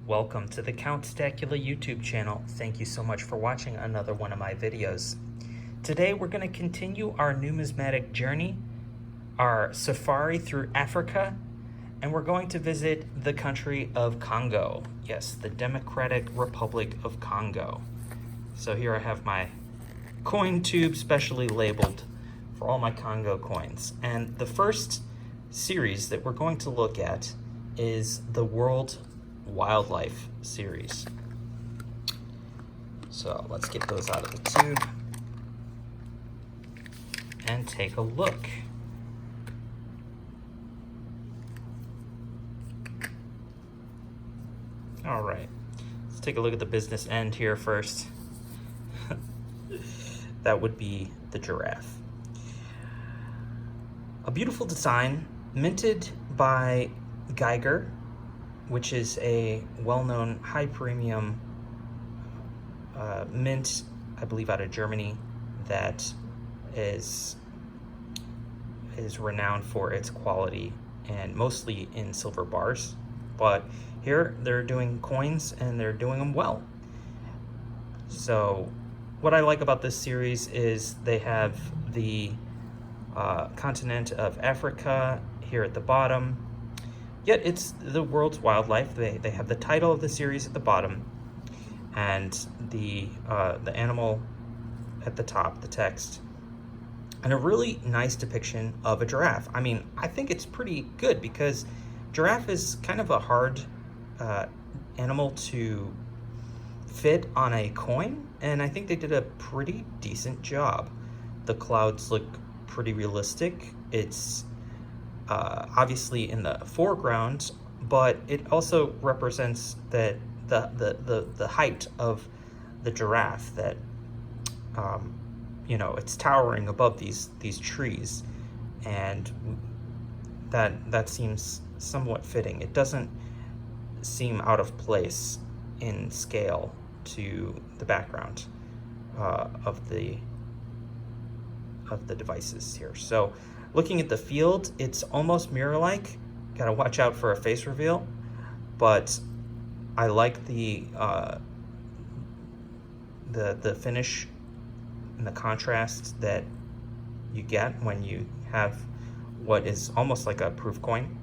Welcome to the Count Stackula YouTube channel. Thank you so much for watching another one of my videos. Today we're going to continue our numismatic journey, our safari through Africa, and we're going to visit the country of Congo. Yes, the Democratic Republic of Congo. So here I have my coin tube specially labeled for all my Congo coins. And the first series that we're going to look at is the World Wildlife series. So let's get those out of the tube and take a look. All right, let's take a look at the business end here first. That would be the giraffe. A beautiful design minted by Geiger, which is a well-known high premium mint, I believe out of Germany, that is renowned for its quality and mostly in silver bars. But here they're doing coins and they're doing them well. So what I like about this series is they have the continent of Africa here at the bottom. Yet it's the world's wildlife. They have the title of the series at the bottom, and the animal at the top, the text, and a really nice depiction of a giraffe. I mean, I think it's pretty good because giraffe is kind of a hard animal to fit on a coin, and I think they did a pretty decent job. The clouds look pretty realistic. It's obviously in the foreground, but it also represents that the height of the giraffe, that you know, it's towering above these trees, and that seems somewhat fitting. It doesn't seem out of place in scale to the background of the devices here. So looking at the field, it's almost mirror-like. Gotta watch out for a face reveal, but I like the finish and the contrast that you get when you have what is almost like a proof coin,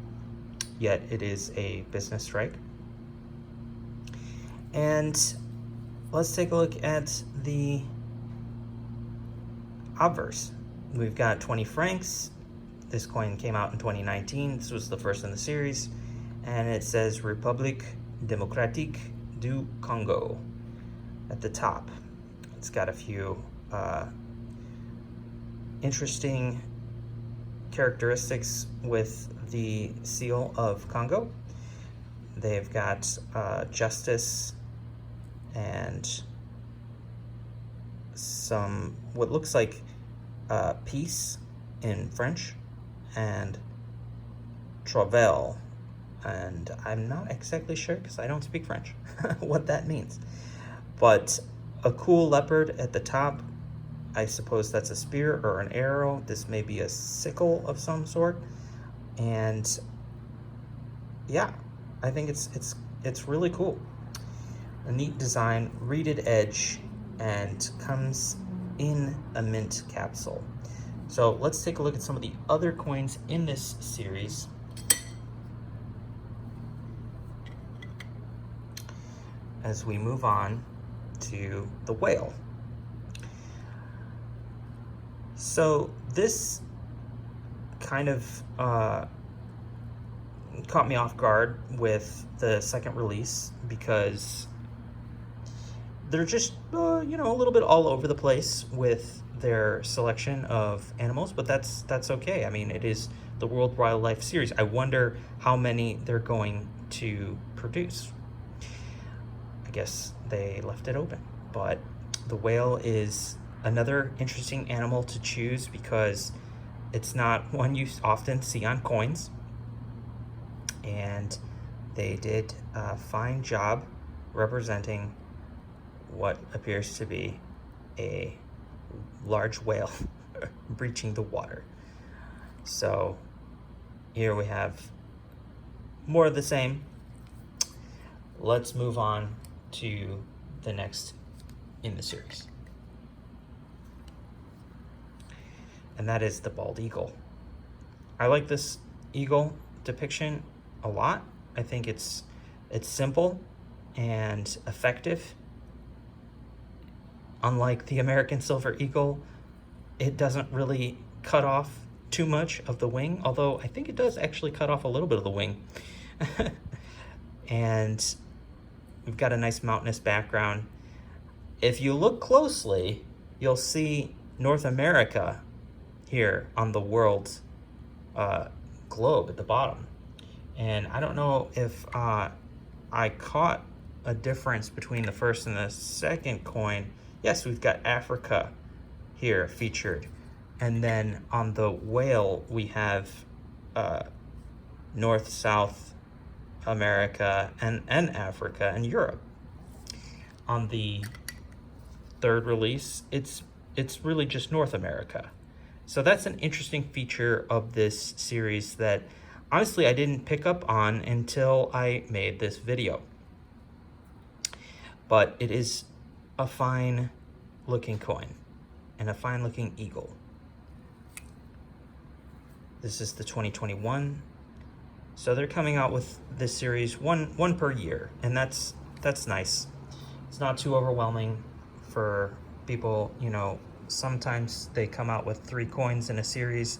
yet it is a business strike. And let's take a look at the obverse. We've got 20 francs. This coin came out in 2019. This was the first in the series, and it says République démocratique du Congo at the top. It's got a few interesting characteristics with the seal of Congo. They've got justice and some what looks like peace in French, and travail, and I'm not exactly sure because I don't speak French what that means, but a cool leopard at the top. I suppose that's a spear or an arrow. This may be a sickle of some sort, and yeah, I think it's really cool. A neat design, reeded edge, and comes in a mint capsule. So let's take a look at some of the other coins in this series. As we move on to the whale. So this kind of caught me off guard with the second release because they're just, you know, a little bit all over the place with their selection of animals, but that's okay. I mean, it is the World Wildlife series. I wonder how many they're going to produce. I guess they left it open, but the whale is another interesting animal to choose because it's not one you often see on coins, and they did a fine job representing what appears to be a large whale breaching the water. So here we have more of the same. let's move on to the next in the series. And that is the bald eagle. I like this eagle depiction a lot. I think it's simple and effective. Unlike the American silver eagle, it doesn't really cut off too much of the wing, although I think it does actually cut off a little bit of the wing. And we've got a nice mountainous background. If you look closely, you'll see North America here on the world's globe at the bottom. And I don't know if I caught a difference between the first and the second coin. Yes, we've got Africa here featured. And then on the whale, we have North, South America, and Africa, and Europe. On the third release, it's really just North America. So that's an interesting feature of this series that honestly I didn't pick up on until I made this video. But it is a fine looking coin and a fine looking eagle. This is the 2021. So they're coming out with this series one per year, and that's nice. It's not too overwhelming for people, you know. Sometimes they come out with 3 coins in a series,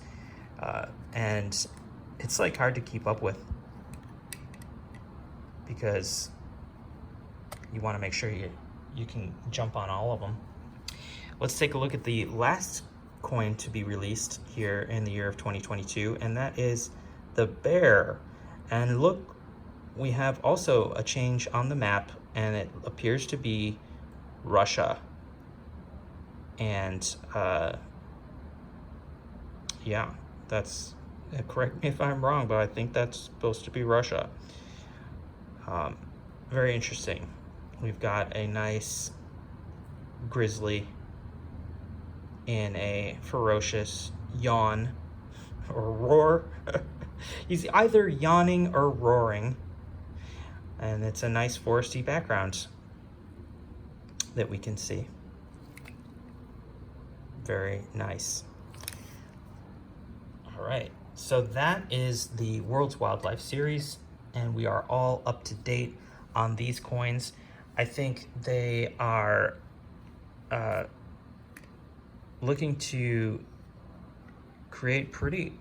and it's like hard to keep up with because you want to make sure you can jump on all of them. Let's take a look at the last coin to be released here in the year of 2022, and that is the bear. And look, we have also a change on the map, and it appears to be Russia. And yeah, that's, correct me if I'm wrong, but I think that's supposed to be Russia. Very interesting. We've got a nice grizzly in a ferocious yawn or roar. He's either yawning or roaring, and it's a nice foresty background that we can see. Very nice. All right, so that is the World's Wildlife series, and we are all up to date on these coins. I think they are looking to create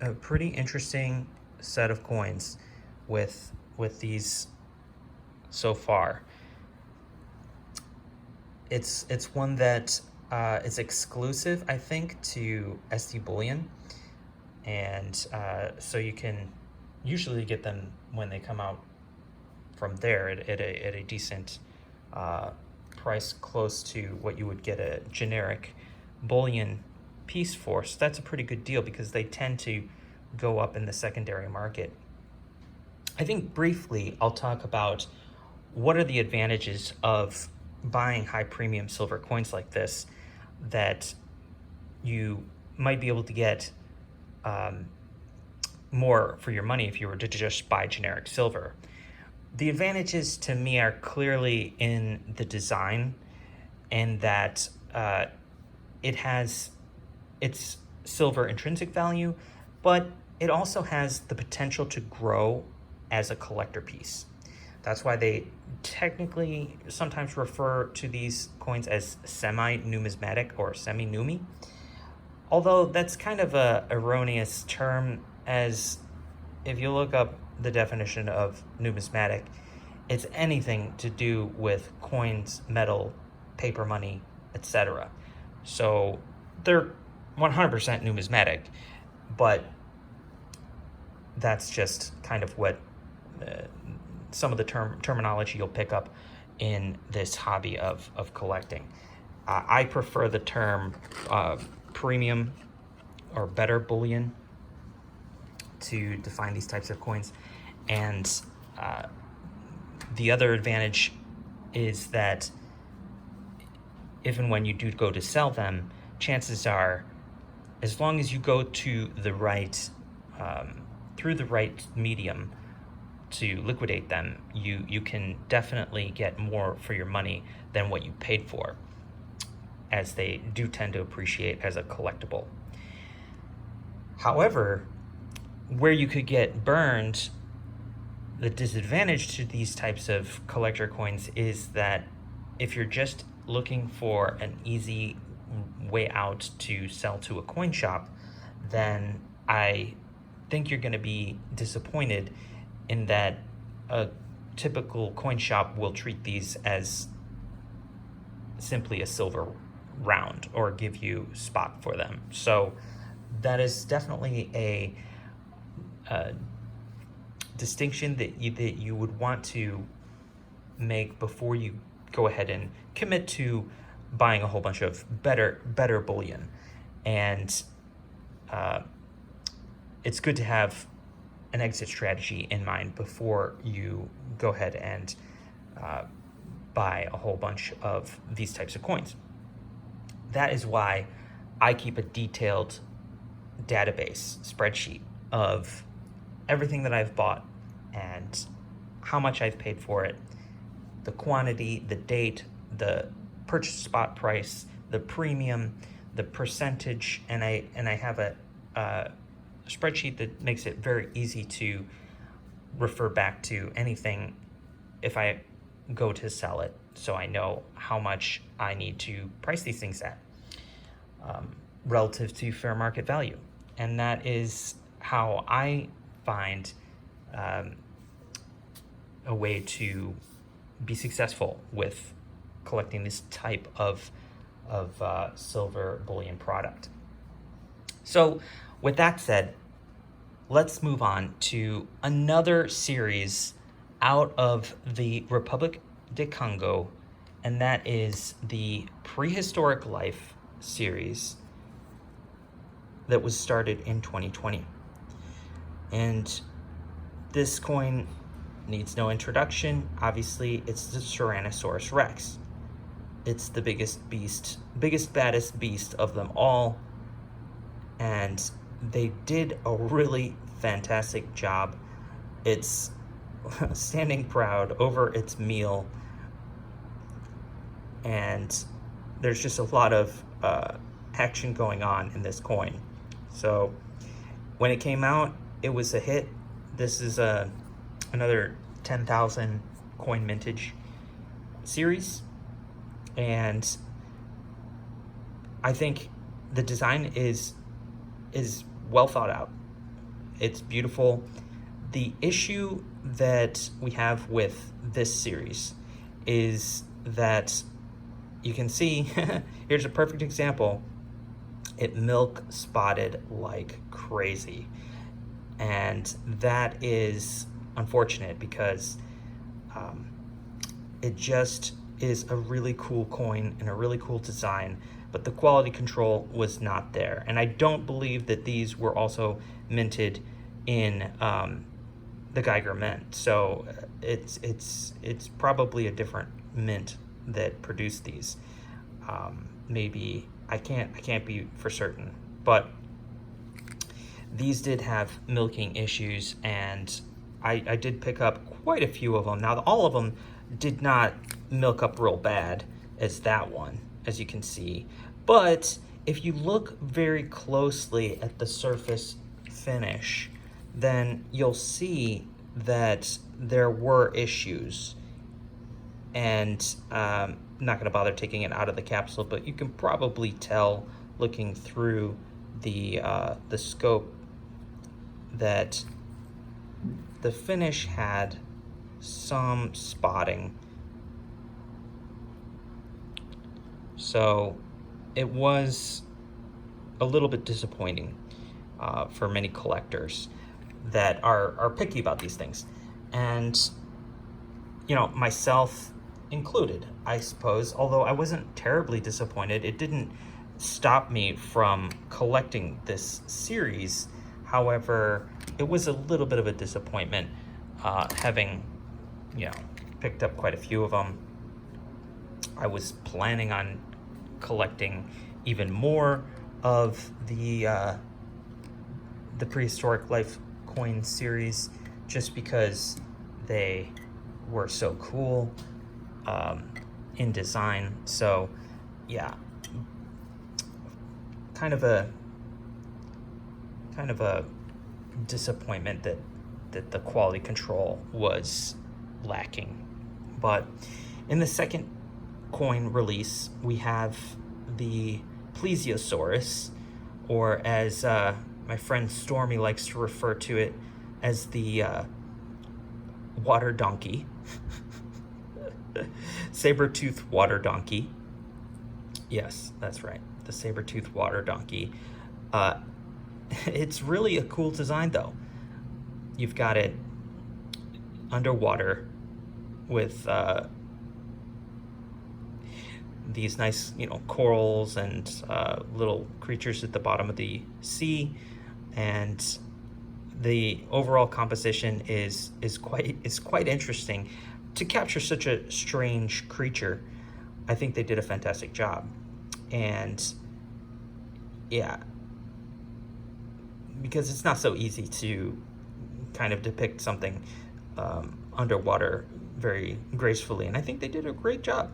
a pretty interesting set of coins with these so far. It's one that is exclusive, I think, to SD Bullion, and so you can usually get them when they come out from there at a decent price, close to what you would get a generic bullion piece for. So that's a pretty good deal because they tend to go up in the secondary market. I think briefly I'll talk about what are the advantages of buying high premium silver coins like this that you might be able to get more for your money if you were to just buy generic silver. The advantages to me are clearly in the design, and that it has its silver intrinsic value, but it also has the potential to grow as a collector piece. That's why they technically sometimes refer to these coins as semi-numismatic or semi-numi, although that's kind of a erroneous term, as if you look up the definition of numismatic, it's anything to do with coins, metal, paper money, etc. So they're 100% numismatic, but that's just kind of what some of the terminology you'll pick up in this hobby of collecting. I prefer the term premium or better bullion to define these types of coins. And the other advantage is that if and when you do go to sell them, chances are, as long as you go to the right, through the right medium, to liquidate them, you can definitely get more for your money than what you paid for, as they do tend to appreciate as a collectible. However, where you could get burned, the disadvantage to these types of collector coins is that if you're just looking for an easy way out to sell to a coin shop, then I think you're going to be disappointed in that a typical coin shop will treat these as simply a silver round or give you spot for them. So that is definitely a distinction that you would want to make before you go ahead and commit to buying a whole bunch of better bullion. And it's good to have an exit strategy in mind before you go ahead and buy a whole bunch of these types of coins. That is why I keep a detailed database spreadsheet of everything that I've bought and how much I've paid for it, the quantity, the date, the purchase spot price, the premium, the percentage, and I have a spreadsheet that makes it very easy to refer back to anything if I go to sell it, so I know how much I need to price these things at relative to fair market value. And that is how I find a way to be successful with collecting this type of silver bullion product. So with that said, let's move on to another series out of the Republic de Congo, and that is the Prehistoric Life series that was started in 2020. And this coin needs no introduction. Obviously, it's the Tyrannosaurus Rex. It's the biggest, baddest beast of them all. And they did a really fantastic job. It's standing proud over its meal. And there's just a lot of action going on in this coin. So when it came out, it was a hit. This is another 10,000 coin mintage series, and I think the design is well thought out. It's beautiful. The issue that we have with this series is that you can see here's a perfect example. It milk spotted like crazy, and that is unfortunate because it just is a really cool coin and a really cool design, but the quality control was not there. And I don't believe that these were also minted in the Geiger Mint, so it's probably a different mint that produced these. Maybe I can't be for certain, but these did have milking issues, and I did pick up quite a few of them. Now, all of them did not milk up real bad as that one, as you can see. But if you look very closely at the surface finish, then you'll see that there were issues. And I'm not going to bother taking it out of the capsule, but you can probably tell looking through the scope that the finish had some spotting. So it was a little bit disappointing for many collectors that are picky about these things. And, you know, myself included, I suppose, although I wasn't terribly disappointed. It didn't stop me from collecting this series. However, it was a little bit of a disappointment having, you know, picked up quite a few of them. I was planning on collecting even more of the Prehistoric Life coin series, just because they were so cool in design. So yeah, kind of a disappointment that the quality control was lacking. But in the second coin release, we have the Plesiosaurus, or as my friend Stormy likes to refer to it as the water donkey. Saber-toothed water donkey. Yes, that's right, the saber-toothed water donkey. It's really a cool design though. You've got it underwater with these nice, corals and little creatures at the bottom of the sea, and the overall composition is quite interesting. To capture such a strange creature, I think they did a fantastic job. And yeah, because it's not so easy to kind of depict something underwater very gracefully, and I think they did a great job.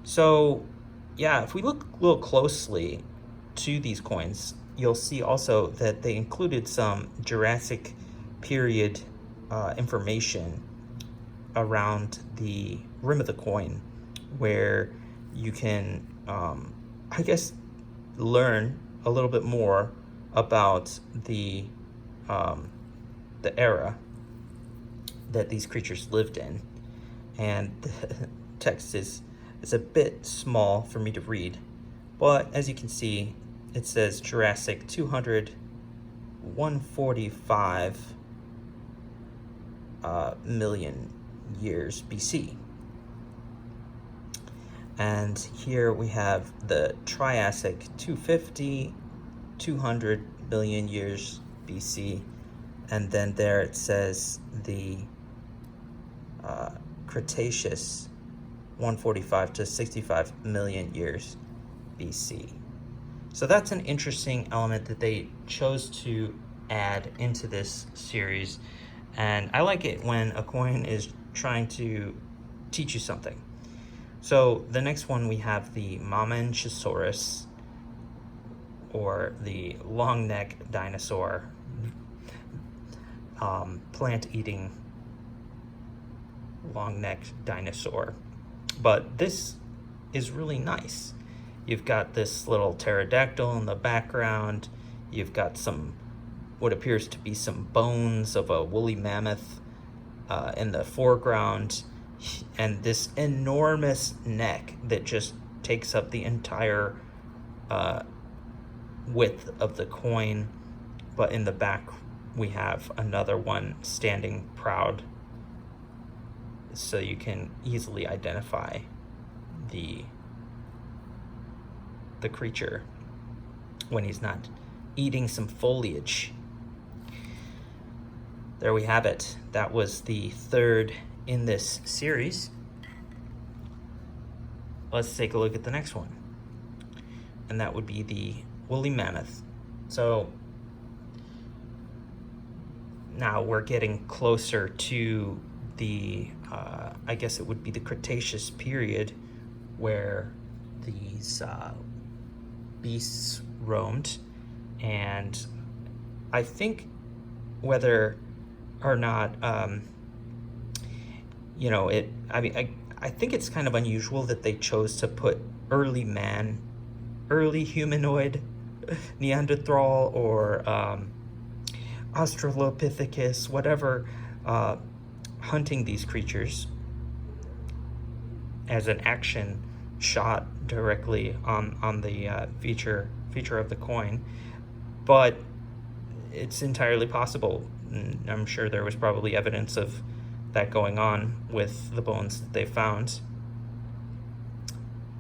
So yeah, if we look a little closely to these coins, you'll see also that they included some Jurassic period information around the rim of the coin, where you can, I guess, learn a little bit more about the era that these creatures lived in. And the text is a bit small for me to read, but as you can see, it says Jurassic 200, 145 million years BC. And here we have the Triassic 250, 200 million years BC. And then there it says the Cretaceous 145 to 65 million years BC. So that's an interesting element that they chose to add into this series. And I like it when a coin is trying to teach you something. So the next one, we have the Mamenchisaurus, or the long neck dinosaur, plant-eating long-necked dinosaur. But this is really nice. You've got this little pterodactyl in the background. You've got some, what appears to be some bones of a woolly mammoth in the foreground, and this enormous neck that just takes up the entire width of the coin. But in the back, we have another one standing proud, so you can easily identify the creature when he's not eating some foliage. There we have it. That was the third in this series. Let's take a look at the next one, and that would be the woolly mammoth. So now we're getting closer to the I guess it would be the Cretaceous period, where these beasts roamed. And I think whether or not I think it's kind of unusual that they chose to put early humanoid Neanderthal, or Australopithecus, whatever, hunting these creatures as an action shot directly on the feature of the coin. But it's entirely possible. I'm sure there was probably evidence of that going on with the bones that they found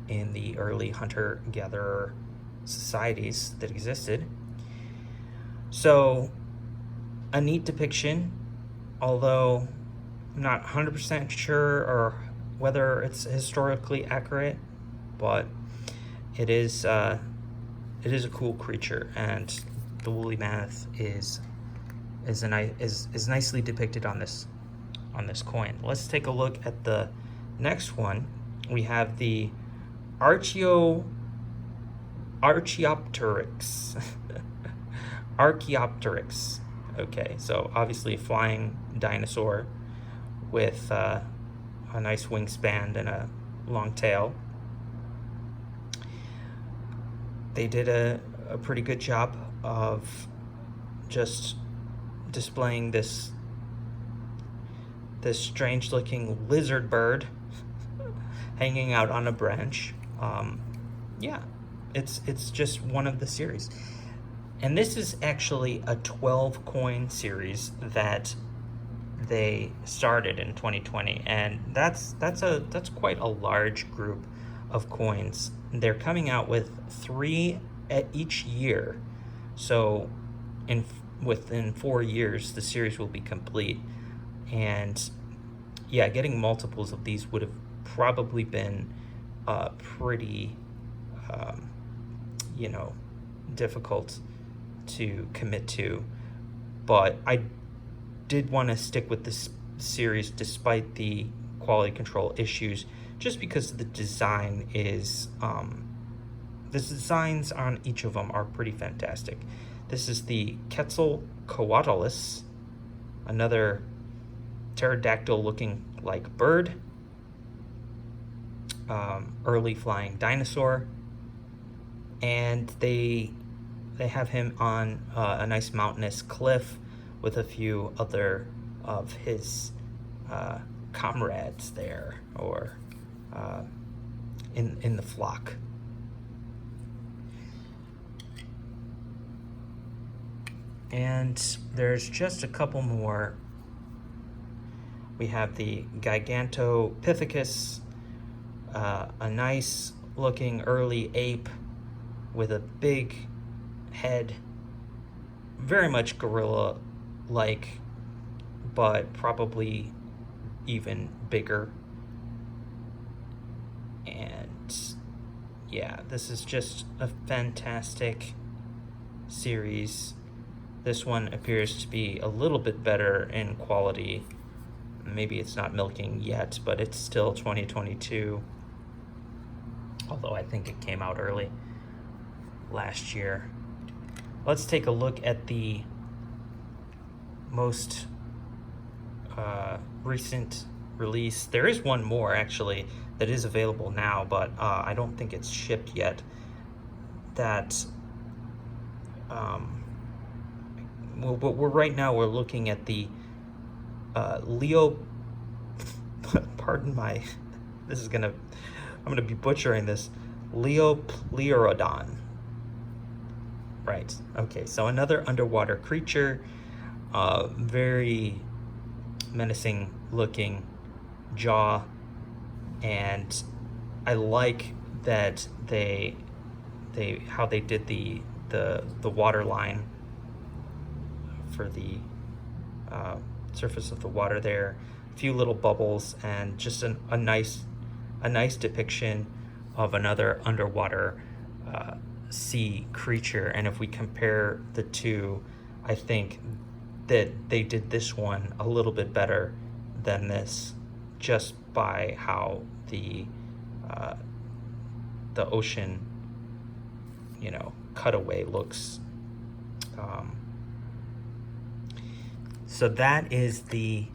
in the early hunter-gatherer societies that existed. So a neat depiction, although I'm not 100% sure or whether it's historically accurate, but it is a cool creature, and the woolly mammoth is nicely depicted on this on this coin. Let's take a look at the next one. We have the Archaeopteryx. Archaeopteryx. Okay, so obviously a flying dinosaur with a nice wingspan and a long tail. They did a pretty good job of just displaying this strange looking lizard bird hanging out on a branch. Yeah, it's just one of the series. And this is actually a 12 coin series that they started in 2020, and that's quite a large group of coins. They're coming out with 3 at each year, so within 4 years the series will be complete. And yeah, getting multiples of these would have probably been pretty difficult to commit to, but I did want to stick with this series despite the quality control issues, just because the design is the designs on each of them are pretty fantastic. This is the Quetzalcoatlus, another pterodactyl looking like bird, early flying dinosaur, and they have him on a nice mountainous cliff with a few other of his comrades there, or in the flock. And there's just a couple more. We have the Gigantopithecus, a nice looking early ape with a big head, very much gorilla-like, but probably even bigger. And yeah, this is just a fantastic series. This one appears to be a little bit better in quality. Maybe it's not milking yet, but it's still 2022. Although I think it came out early last year. Let's take a look at the most recent release. There is one more actually that is available now, but I don't think it's shipped yet. That right now we're looking at the Leo. Pardon my. I'm gonna be butchering this. Leopleurodon. Right. Okay. So another underwater creature, very menacing looking jaw, and I like that how they did the water line for the surface of the water there. A few little bubbles, and just a nice depiction of another underwater sea creature. And if we compare the two, I think that they did this one a little bit better than this, just by how the ocean cutaway looks. So that is the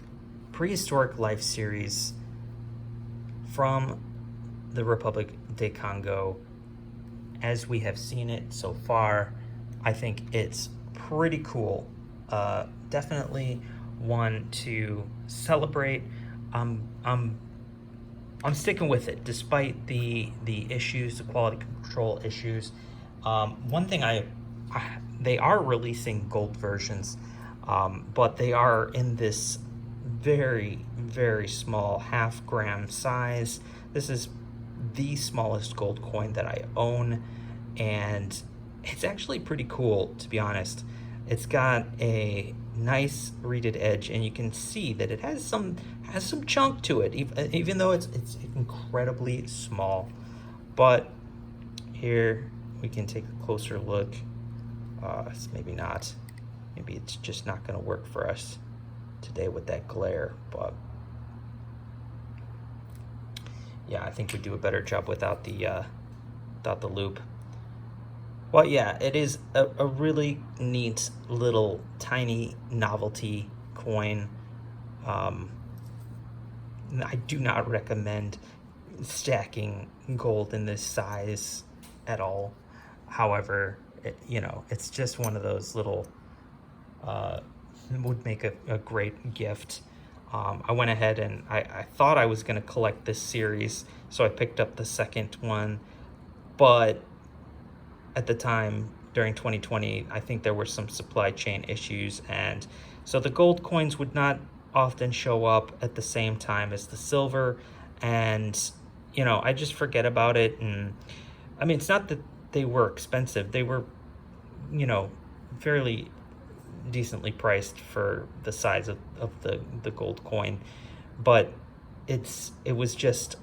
Prehistoric Life series from the Republic de Congo. As we have seen it so far, I think it's pretty cool. Definitely one to celebrate. I'm sticking with it despite the issues, the quality control issues. One thing they are releasing gold versions, but they are in this very, very small half-gram size. This is the smallest gold coin that I own, and it's actually pretty cool, to be honest. It's got a nice reeded edge, and you can see that it has some chunk to it, even though it's incredibly small. But here we can take a closer look. Maybe not. Maybe it's just not going to work for us today with that glare, but yeah, I think we do a better job without the loop. Well, yeah, it is a really neat little tiny novelty coin. I do not recommend stacking gold in this size at all. However, it's just one of those little, would make a great gift. I went ahead and I thought I was going to collect this series, so I picked up the second one, but at the time during 2020, I think there were some supply chain issues, and so the gold coins would not often show up at the same time as the silver, and I just forget about it. And I mean, it's not that they were expensive, they were fairly decently priced for the size of the gold coin, but it was just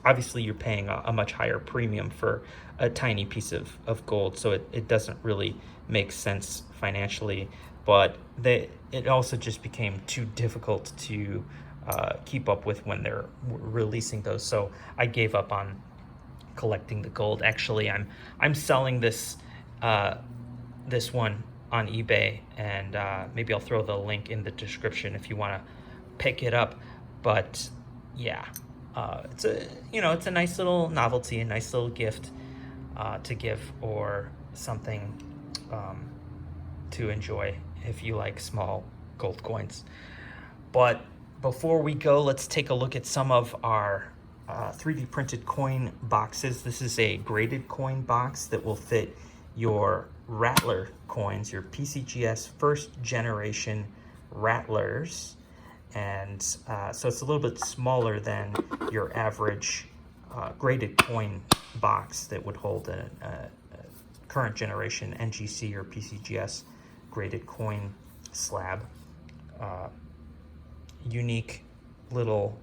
obviously you're paying a much higher premium for a tiny piece of gold, so it doesn't really make sense financially. But it also just became too difficult to keep up with when they're releasing those, so I gave up on collecting the gold. Actually, I'm selling this one on eBay, and maybe I'll throw the link in the description if you want to pick it up. But yeah, it's a nice little novelty, a nice little gift to give, or something to enjoy if you like small gold coins. But before we go, let's take a look at some of our 3D printed coin boxes. This is a graded coin box that will fit your Rattler coins, your PCGS first generation Rattlers. And so it's a little bit smaller than your average graded coin box that would hold a current generation NGC or PCGS graded coin slab. Unique little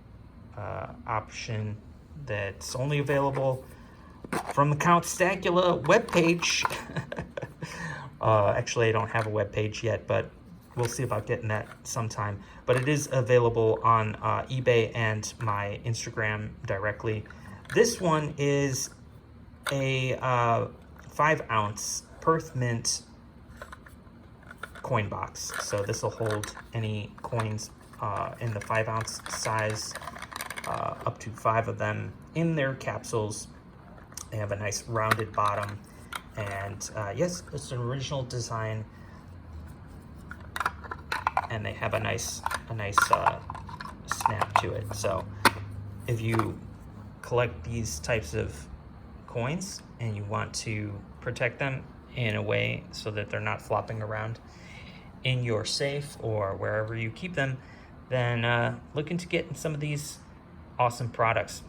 option that's only available from the Count Stackula webpage. Actually, I don't have a webpage yet, but we'll see about getting that sometime. But it is available on eBay and my Instagram directly. This one is a 5-ounce Perth Mint coin box. So this will hold any coins in the 5-ounce size, up to 5 of them in their capsules. They have a nice rounded bottom, and yes, it's an original design, and they have a nice snap to it. So if you collect these types of coins and you want to protect them in a way so that they're not flopping around in your safe or wherever you keep them, then look into getting some of these awesome products.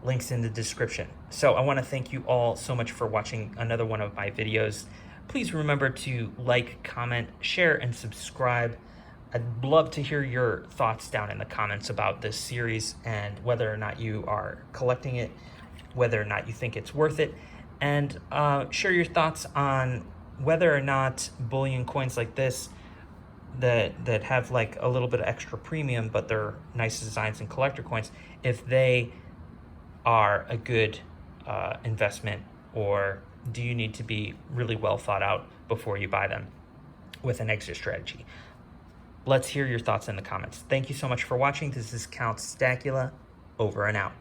Links in the description. So I want to thank you all so much for watching another one of my videos. Please remember to like, comment, share, and subscribe. I'd love to hear your thoughts down in the comments about this series and whether or not you are collecting it, whether or not you think it's worth it, and share your thoughts on whether or not bullion coins like this that have like a little bit of extra premium, but they're nice designs and collector coins, if they are a good investment, or do you need to be really well thought out before you buy them with an exit strategy? Let's hear your thoughts in the comments. Thank you so much for watching. This is Count Stackula, over and out.